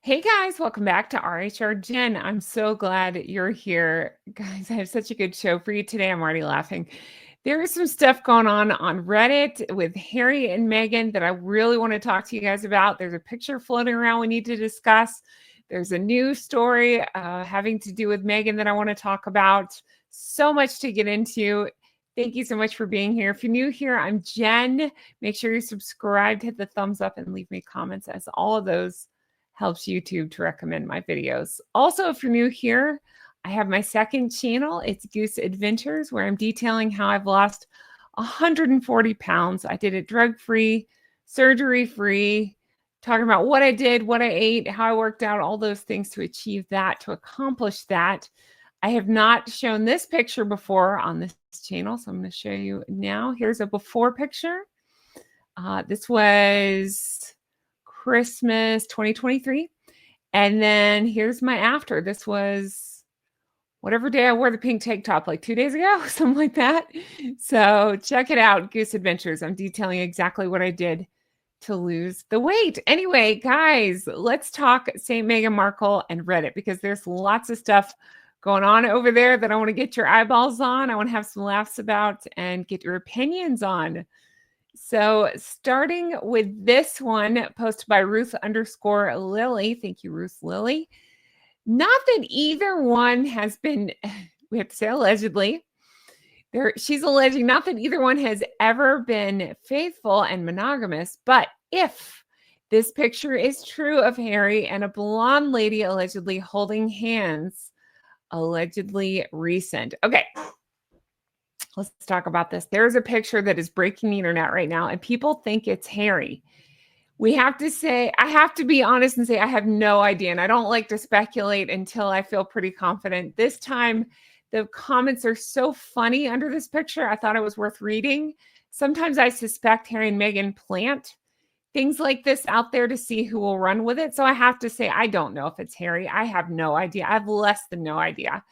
Hey guys, welcome back to rhrjen. I'm so glad you're here. Guys, I have such a good show for you today. I'm already laughing. There is some stuff going on Reddit with Harry and Meghan that I really want to talk to you guys about. There's a picture floating around we need to discuss. There's a new story having to do with Meghan that I want to talk about. So much to get into. Thank you so much for being here. If you're new here, I'm Jen. Make sure you're subscribed, hit the thumbs up, and leave me comments, as all of those helps YouTube to recommend my videos. Also, if you're new here, I have my second channel. It's Goose Adventures, where I'm detailing how I've lost 140 pounds. I did it drug-free, surgery-free, talking about what I did, what I ate, how I worked out, all those things to achieve that, to accomplish that. I have not shown this picture before on this channel, so I'm going to show you now. Here's a before picture. This was Christmas 2023. And then here's my after. This was whatever day I wore the pink tank top, like 2 days ago, something like that. So check it out, Goose Adventures. I'm detailing exactly what I did to lose the weight. Anyway, guys, let's talk St. Meghan Markle and Reddit, because there's lots of stuff going on over there that I want to get your eyeballs on. I want to have some laughs about and get your opinions on. So starting with this one posted by Ruth_Lily. Thank you, Ruth Lily. Not that either one has been, we have to say allegedly, she's alleging not that either one has ever been faithful and monogamous, but if this picture is true of Harry and a blonde lady allegedly holding hands, allegedly recent. Okay. Let's talk about this. There's a picture that is breaking the internet right now, and people think it's Harry. We have to say, I have to be honest and say I have no idea, and I don't like to speculate until I feel pretty confident. This time, the comments are so funny under this picture. I thought it was worth reading. Sometimes I suspect Harry and Meghan plant things like this out there to see who will run with it. So I have to say, I don't know if it's Harry. I have no idea. I have less than no idea.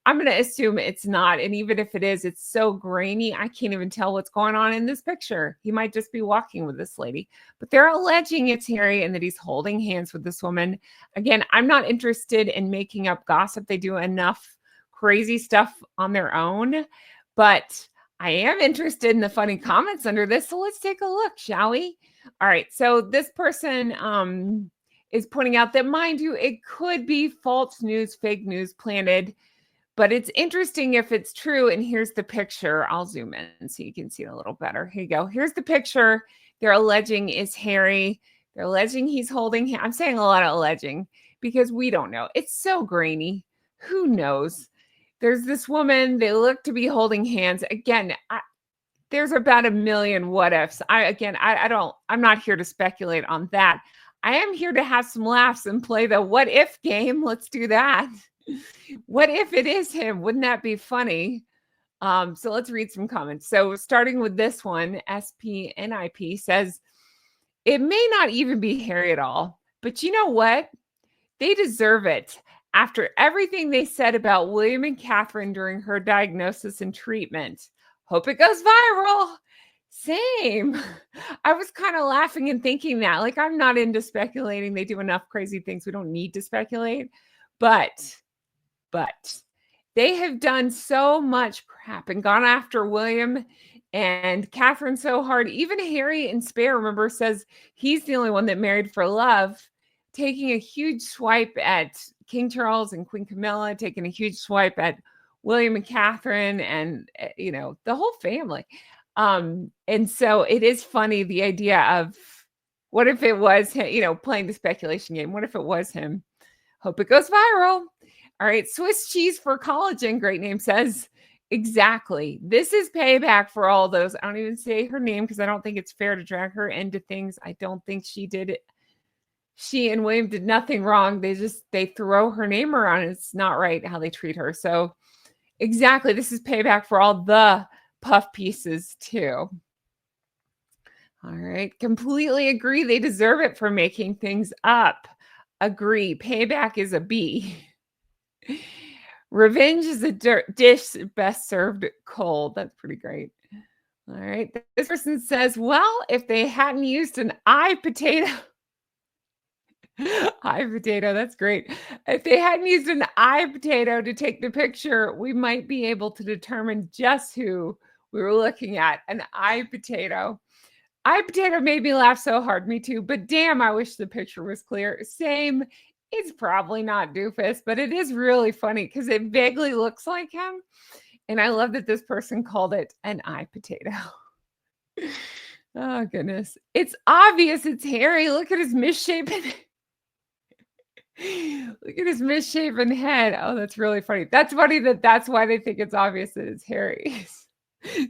I'm going to assume it's not. And even if it is, it's so grainy, I can't even tell what's going on in this picture. He might just be walking with this lady. But they're alleging it's Harry and that he's holding hands with this woman. Again, I'm not interested in making up gossip. They do enough crazy stuff on their own. But I am interested in the funny comments under this. So let's take a look, shall we? All right. So this person is pointing out that, mind you, it could be false news, fake news planted. But it's interesting if it's true. And here's the picture. I'll zoom in so you can see it a little better. Here you go. Here's the picture they're alleging is Harry. They're alleging he's holding him. I'm saying a lot of alleging because we don't know. It's so grainy. Who knows? There's this woman. They look to be holding hands. Again, there's about a million what ifs. I'm not here to speculate on that. I am here to have some laughs and play the what if game. Let's do that. What if it is him? Wouldn't that be funny? So let's read some comments. So starting with this one, SPNIP says, it may not even be Harry at all, but you know what? They deserve it. After everything they said about William and Catherine during her diagnosis and treatment. Hope it goes viral. Same. I was kind of laughing and thinking that. Like, I'm not into speculating. They do enough crazy things. We don't need to speculate. But they have done so much crap and gone after William and Catherine so hard. Even Harry in Spare, remember, says he's the only one that married for love, taking a huge swipe at King Charles and Queen Camilla, taking a huge swipe at William and Catherine and, the whole family. And so it is funny, the idea of what if it was him, playing the speculation game. What if it was him? Hope it goes viral. All right. Swiss cheese for collagen. Great name, says. Exactly. This is payback for all those. I don't even say her name because I don't think it's fair to drag her into things. I don't think she did it. She and William did nothing wrong. They throw her name around. It's not right how they treat her. So exactly. This is payback for all the puff pieces too. All right. Completely agree. They deserve it for making things up. Agree. Payback is a B. Revenge is a dish best served cold. That's pretty great. All right. This person says, well, if they hadn't used an eye potato, Eye potato, that's great. If they hadn't used an eye potato to take the picture, we might be able to determine just who we were looking at. An eye potato. Eye potato made me laugh so hard, me too, but damn, I wish the picture was clear. Same, it's probably not Doofus, but it is really funny because it vaguely looks like him. And I love that this person called it an eye potato. Oh, goodness. It's obvious it's Harry. Look at his misshapen look at his misshapen head. Oh, that's really funny. That's funny that's why they think it's obvious that it's Harry.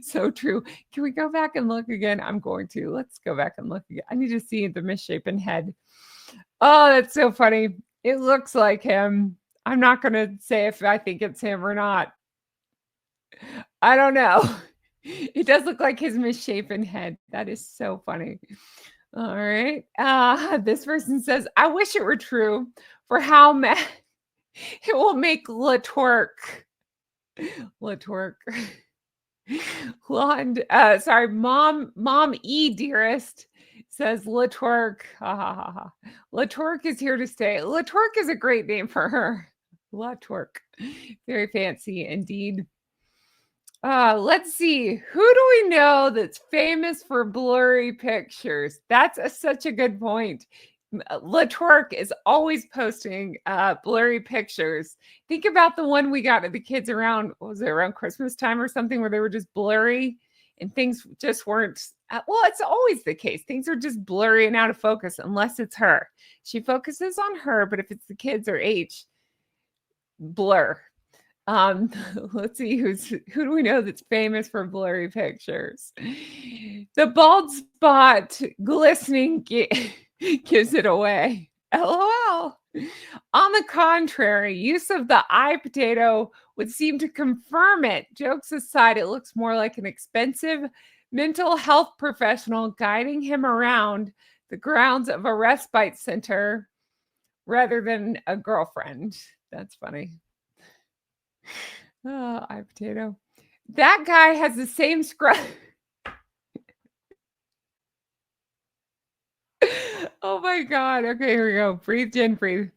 So true. Can we go back and look again? I'm going to. Let's go back and look again. I need to see the misshapen head. Oh, that's so funny. It looks like him. I'm not going to say if I think it's him or not. I don't know. It does look like his misshapen head. That is so funny. All right. This person says, I wish it were true for how mad it will make Latwerk. Latwerk. Blonde, sorry, mom E dearest says Latwerk. Ha ha ha ha. Latwerk is here to stay. Latwerk is a great name for her. Latwerk. Very fancy indeed. Let's see. Who do we know that's famous for blurry pictures? That's such a good point. Latwerk is always posting blurry pictures. Think about the one we got of the kids around, what was it, around Christmas time or something, where they were just blurry and things just weren't, well, it's always the case. Things are just blurry and out of focus unless it's her. She focuses on her, but if it's the kids or H, blur. Let's see who do we know that's famous for blurry pictures? The bald spot glistening gives it away. LOL. On the contrary, use of the eye potato would seem to confirm it. Jokes aside, it looks more like an expensive mental health professional guiding him around the grounds of a respite center rather than a girlfriend. That's funny. Oh, eye potato. That guy has the same scrub. Oh my God. Okay, here we go. Breathe, Jen, breathe.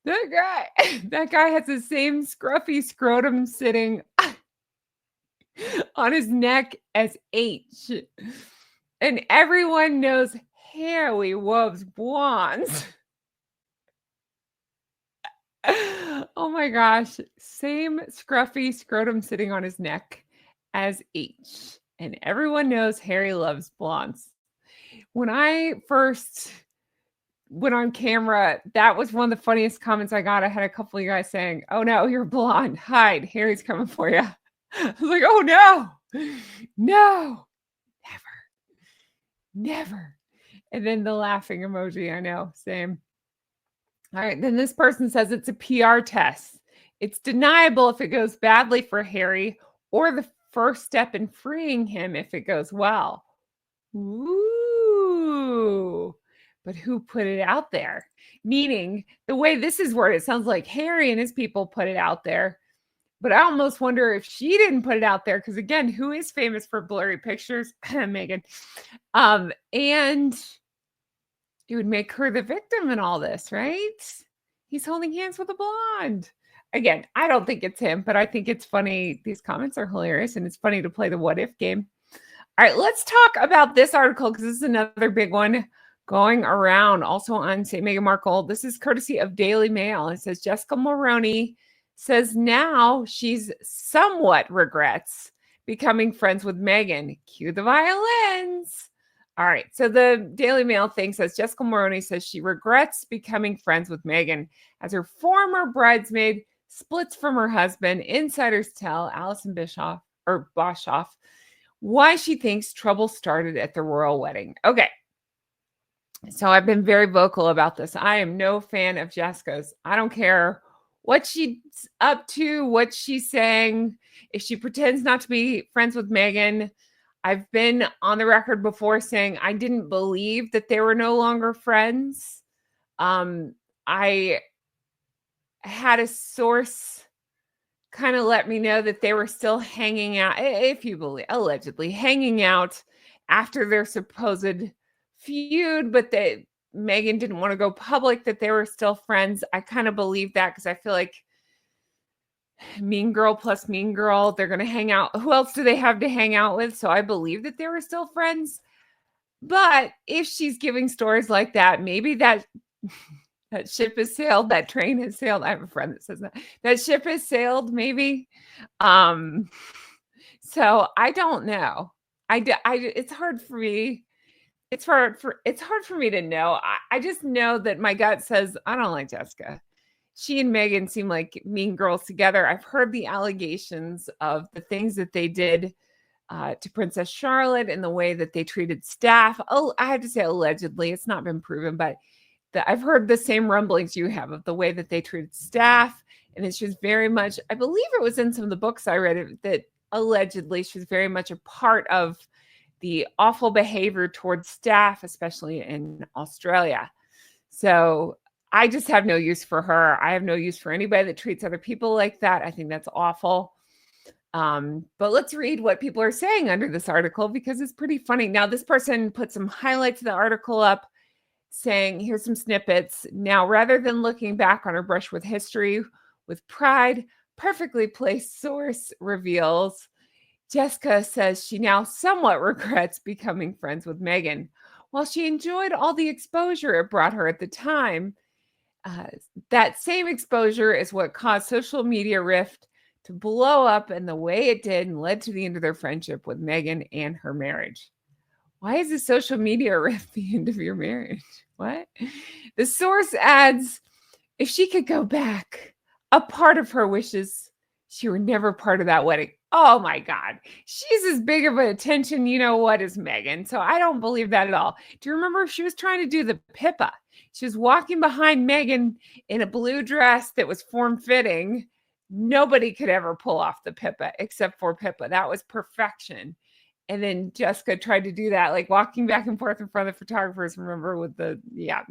That guy has the same scruffy scrotum sitting on his neck as H. And everyone knows Harry loves blondes. Oh my gosh. Same scruffy scrotum sitting on his neck as H. And everyone knows Harry loves blondes. When I first went on camera, that was one of the funniest comments I got. I had a couple of you guys saying, oh no, you're blonde. Hide. Harry's coming for you. I was like, oh no, no, never. And then the laughing emoji. I know. Same. All right, then this person says it's a PR test. It's deniable if it goes badly for Harry, or the first step in freeing him if it goes well. Ooh, but who put it out there? Meaning, the way this is worded, it sounds like Harry and his people put it out there. But I almost wonder if she didn't put it out there, because again, who is famous for blurry pictures? Meghan. And it would make her the victim in all this, right? He's holding hands with a blonde. Again, I don't think it's him, but I think it's funny. These comments are hilarious, and it's funny to play the what if game. All right, let's talk about this article, because this is another big one going around also on St. Meghan Markle. This is courtesy of Daily Mail. It says Jessica Mulroney says now she's somewhat regrets becoming friends with Meghan. Cue the violins. All right, so the Daily Mail thinks, as Jessica Mulroney says, she regrets becoming friends with Meghan as her former bridesmaid splits from her husband. Insiders tell Alison Boshoff why she thinks trouble started at the royal wedding. Okay, so I've been very vocal about this. I am no fan of Jessica's. I don't care what she's up to, what she's saying. If she pretends not to be friends with Meghan, I've been on the record before saying I didn't believe that they were no longer friends. I had a source kind of let me know that they were still hanging out, if you believe, allegedly hanging out after their supposed feud, but Meghan didn't want to go public that they were still friends. I kind of believe that because I feel like Mean Girl plus Mean Girl, they're going to hang out. Who else do they have to hang out with? So I believe that they were still friends. But if she's giving stories like that, maybe that that ship has sailed, that train has sailed. I have a friend that says that. That ship has sailed, maybe. Um, so I don't know. It's hard for me. It's hard for me to know. I just know that my gut says I don't like Jessica. She and Meghan seem like mean girls together. I've heard the allegations of the things that they did to Princess Charlotte and the way that they treated staff. Oh, I have to say allegedly. It's not been proven, but I've heard the same rumblings you have of the way that they treated staff. And it's just very much, I believe it was in some of the books I read that allegedly she was very much a part of the awful behavior towards staff, especially in Australia. So I just have no use for her. I have no use for anybody that treats other people like that. I think that's awful. But let's read what people are saying under this article because it's pretty funny. Now, this person put some highlights of the article up saying, here's some snippets. Now, rather than looking back on her brush with history with pride, perfectly placed source reveals Jessica says she now somewhat regrets becoming friends with Meghan. While she enjoyed all the exposure it brought her at the time, that same exposure is what caused social media rift to blow up in the way it did and led to the end of their friendship with Meghan and her marriage. Why is the social media rift the end of your marriage? What? The source adds, if she could go back, a part of her wishes she were never part of that wedding. Oh my God. She's as big of an attention, you know what, as Meghan. So I don't believe that at all. Do you remember she was trying to do the Pippa? She was walking behind Meghan in a blue dress that was form-fitting. Nobody could ever pull off the Pippa except for Pippa. That was perfection. And then Jessica tried to do that, like walking back and forth in front of the photographers, remember, with the, yeah.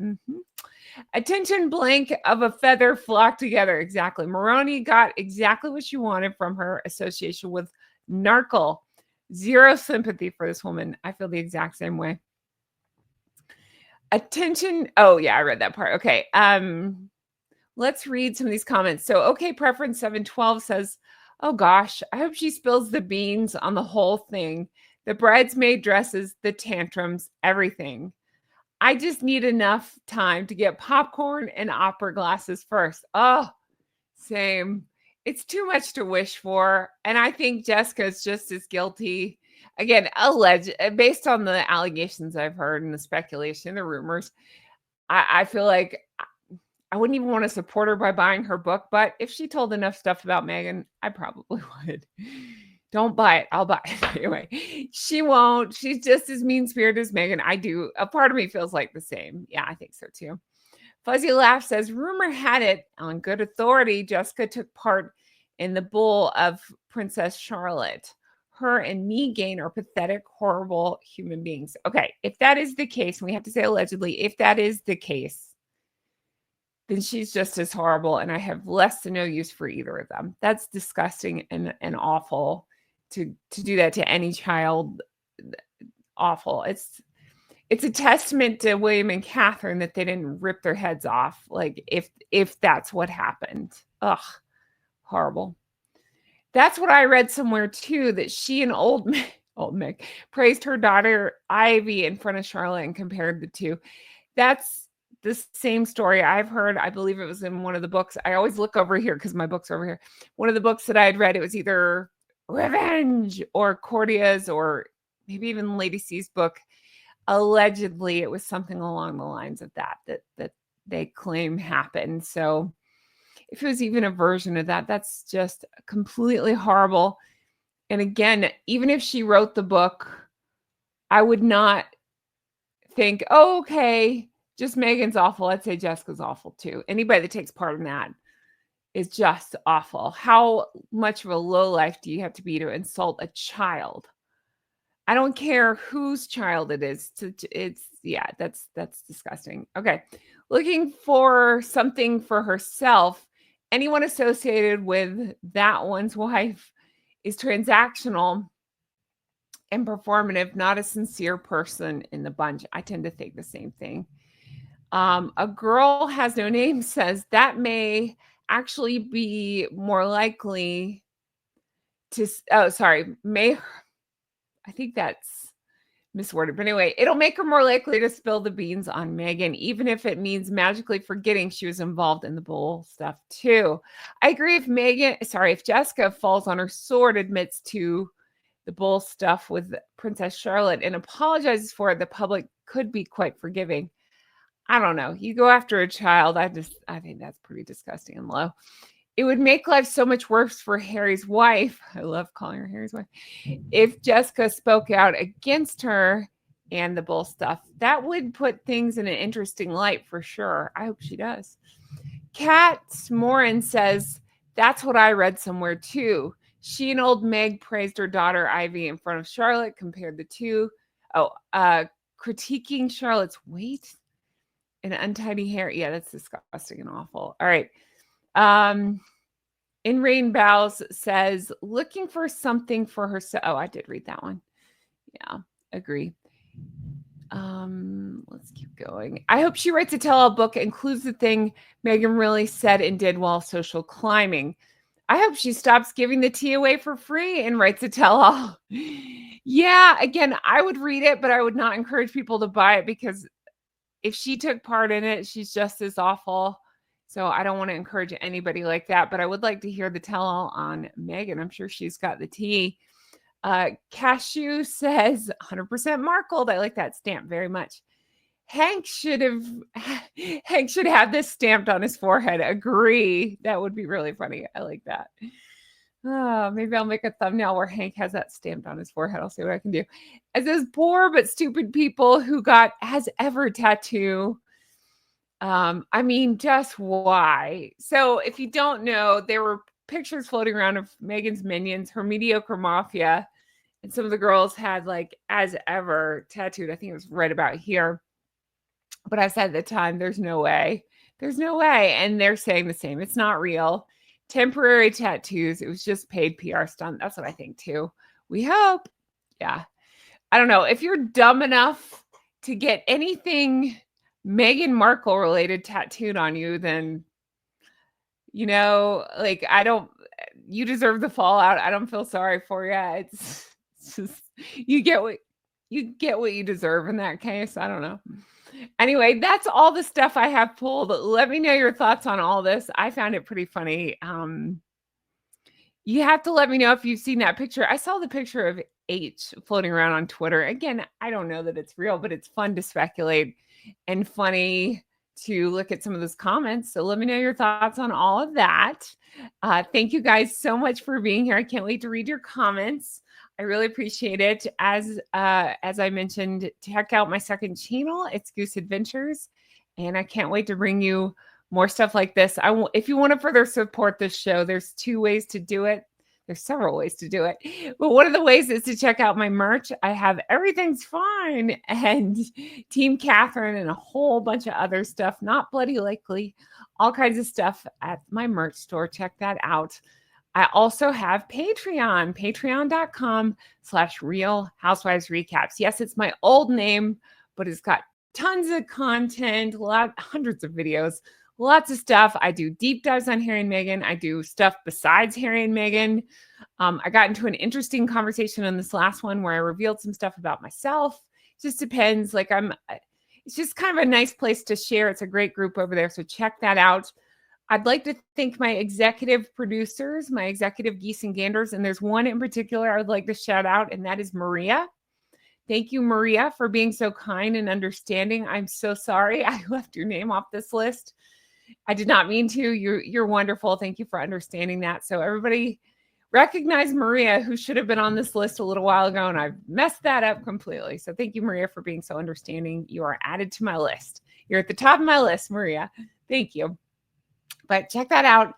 Attention blank of a feather flocked together. Exactly. Mulroney got exactly what she wanted from her association with Narkle. Zero sympathy for this woman. I feel the exact same way. Attention. Oh, yeah, I read that part. Okay. Let's read some of these comments. So, okay, preference 712 says, oh gosh, I hope she spills the beans on the whole thing. The bridesmaid dresses, the tantrums, everything. I just need enough time to get popcorn and opera glasses first. Oh, same. It's too much to wish for. And I think Jessica's just as guilty. Again, alleged, based on the allegations I've heard and the speculation, the rumors, I feel like I wouldn't even want to support her by buying her book. But if she told enough stuff about Meghan, I probably would. Don't buy it. I'll buy it. Anyway, she won't. She's just as mean-spirited as Meghan. I do. A part of me feels like the same. Yeah, I think so too. Fuzzy Laugh says, rumor had it on good authority, Jessica took part in the bull of Princess Charlotte. Her and Meghan are pathetic, horrible human beings. Okay, if that is the case, and we have to say allegedly, if that is the case, then she's just as horrible, and I have less to no use for either of them. That's disgusting and awful to do that to any child. Awful. It's a testament to William and Catherine that they didn't rip their heads off. Like if that's what happened. Ugh, horrible. That's what I read somewhere too, that she and old Mick praised her daughter Ivy in front of Charlotte and compared the two. That's the same story I've heard. I believe it was in one of the books. I always look over here because my books are over here. One of the books that I had read, it was either Revenge or Cordia's or maybe even Lady C's book. Allegedly, it was something along the lines of that they claim happened. So if it was even a version of that, that's just completely horrible. And again, even if she wrote the book, I would not think, oh, okay, just Meghan's awful. I'd say Jessica's awful too. Anybody that takes part in that is just awful. How much of a lowlife do you have to be to insult a child? I don't care whose child it is. That's disgusting. Okay. Looking for something for herself. Anyone associated with that one's wife is transactional and performative, not a sincere person in the bunch. I tend to think the same thing. A girl has no name says that may actually be more likely to oh, sorry, may I think that's misworded, but anyway, it'll make her more likely to spill the beans on Meghan, even if it means magically forgetting she was involved in the bull stuff too. I agree if Jessica falls on her sword, admits to the bull stuff with Princess Charlotte and apologizes for it, the public could be quite forgiving. I don't know. You go after a child. I think that's pretty disgusting and low. It would make life so much worse for Harry's wife. I love calling her Harry's wife. If Jessica spoke out against her and the bull stuff, that would put things in an interesting light for sure. I hope she does. Kat Morin says, that's what I read somewhere too. She and old Meg praised her daughter Ivy in front of Charlotte, compared the two. Oh, critiquing Charlotte's weight and untidy hair. Yeah, that's disgusting and awful. All right. In Rain Bows says, looking for something for herself. Oh, I did read that one. Yeah, agree. Let's keep going. I hope she writes a tell-all book, includes the thing Meghan really said and did while social climbing. I hope she stops giving the tea away for free and writes a tell-all. Yeah, again, I would read it, but I would not encourage people to buy it because if she took part in it, she's just as awful. So I don't want to encourage anybody like that, but I would like to hear the tell-all on Meghan. I'm sure she's got the tea. Cashew says 100% markled. I like that stamp very much. Hank should have this stamped on his forehead. Agree. That would be really funny. I like that. Maybe I'll make a thumbnail where Hank has that stamped on his forehead. I'll see what I can do. It says poor but stupid people who got as ever tattoo. I mean, just why? So if you don't know, there were pictures floating around of Meghan's minions, her mediocre mafia, and some of the girls had like as ever tattooed. I think it was right about here. But I said at the time, there's no way. There's no way. And they're saying the same. It's not real. Temporary tattoos. It was just paid PR stunt. That's what I think too. We hope. Yeah. I don't know. If you're dumb enough to get anything Meghan Markle related tattooed on you, then, like, you deserve the fallout. I don't feel sorry for you. It's just, you get what you deserve in that case. I don't know. Anyway, that's all the stuff I have pulled. Let me know your thoughts on all this. I found it pretty funny. You have to let me know if you've seen that picture. I saw the picture of H floating around on Twitter. Again, I don't know that it's real, but it's fun to speculate and funny to look at some of those comments. So let me know your thoughts on all of that. Thank you guys so much for being here. I can't wait to read your comments. I really appreciate it. As I mentioned, check out my second channel. It's Goose Adventures. And I can't wait to bring you more stuff like this. If you want to further support this show, there's 2 ways to do it. There's several ways to do it. But one of the ways is to check out my merch. I have Everything's Fine and Team Catherine and a whole bunch of other stuff. Not Bloody Likely. All kinds of stuff at my merch store. Check that out. I also have Patreon, patreon.com/Real Housewives Recaps. Yes, it's my old name, but it's got tons of content, hundreds of videos, lots of stuff. I do deep dives on Harry and Meghan. I do stuff besides Harry and Meghan. I got into an interesting conversation on this last one where I revealed some stuff about myself. It just depends. It's just kind of a nice place to share. It's a great group over there. So check that out. I'd like to thank my executive producers, my executive geese and ganders. And there's one in particular I would like to shout out, and that is Maria. Thank you, Maria, for being so kind and understanding. I'm so sorry I left your name off this list. I did not mean to. You're wonderful. Thank you for understanding that. So everybody recognize Maria, who should have been on this list a little while ago, and I've messed that up completely. So thank you, Maria, for being so understanding. You are added to my list. You're at the top of my list, Maria. Thank you. But check that out.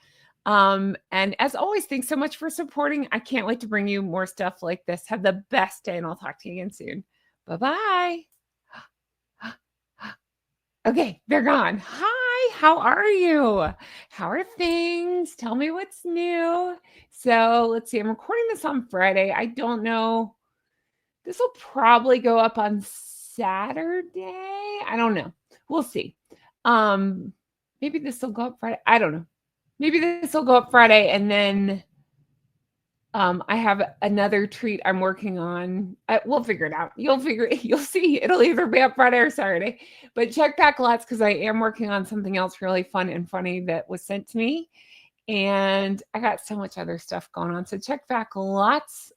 And as always, thanks so much for supporting. I can't wait to bring you more stuff like this. Have the best day, and I'll talk to you again soon. Bye-bye. Okay, they're gone. Hi, how are you? How are things? Tell me what's new. So let's see. I'm recording this on Friday. I don't know. This will probably go up on Saturday. I don't know. We'll see. Um, maybe this will go up Friday. I don't know. Maybe this will go up Friday, and then I have another treat I'm working on. We'll figure it out. You'll see. It'll either be up Friday or Saturday. But check back lots because I am working on something else really fun and funny that was sent to me. And I got so much other stuff going on. So check back lots.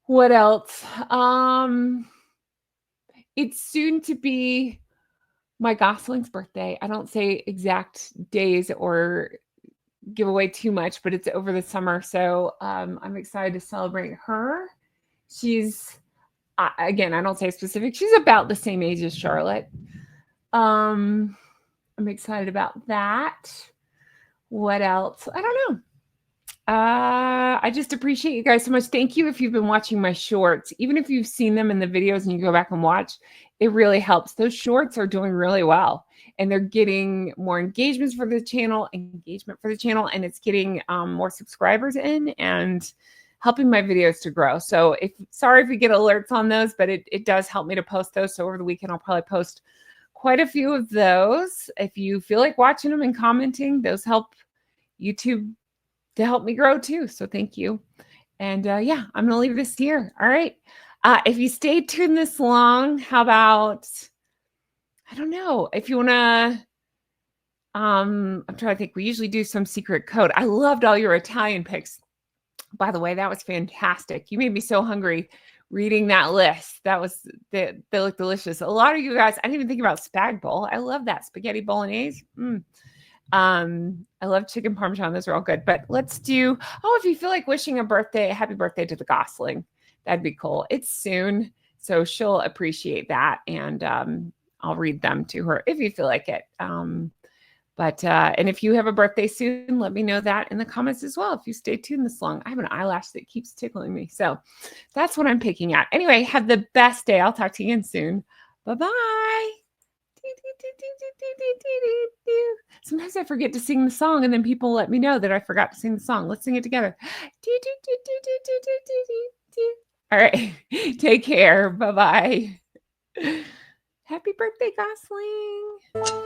What else? It's soon to be my Gosling's birthday. I don't say exact days or give away too much, but it's over the summer. So I'm excited to celebrate her. She's, again, I don't say specific. She's about the same age as Charlotte. I'm excited about that. What else? I don't know. I just appreciate you guys so much. Thank you if you've been watching my shorts. Even if you've seen them in the videos and you go back and watch, it really helps. Those shorts are doing really well. And they're getting more engagement for the channel, and it's getting more subscribers in and helping my videos to grow. So sorry if you get alerts on those, but it does help me to post those. So over the weekend, I'll probably post quite a few of those. If you feel like watching them and commenting, those help YouTube to help me grow too. So thank you. And yeah, I'm going to leave this here. All right. If you stayed tuned this long, how about, I don't know, if you want to, I'm trying to think, we usually do some secret code. I loved all your Italian picks. By the way, that was fantastic. You made me so hungry reading that list. They look delicious. A lot of you guys, I didn't even think about spag bowl. I love that. Spaghetti bolognese. I love chicken parmesan. Those are all good. But let's do, if you feel like wishing a happy birthday to the Gosling, that'd be cool. It's soon, so she'll appreciate that. And I'll read them to her if you feel like it. And if you have a birthday soon, let me know that in the comments as well. If you stay tuned this long, I have an eyelash that keeps tickling me. So that's what I'm picking at. Anyway, have the best day. I'll talk to you again soon. Bye-bye. Sometimes I forget to sing the song, and then people let me know that I forgot to sing the song. Let's sing it together. All right. Take care. Bye-bye. Happy birthday, Gosling.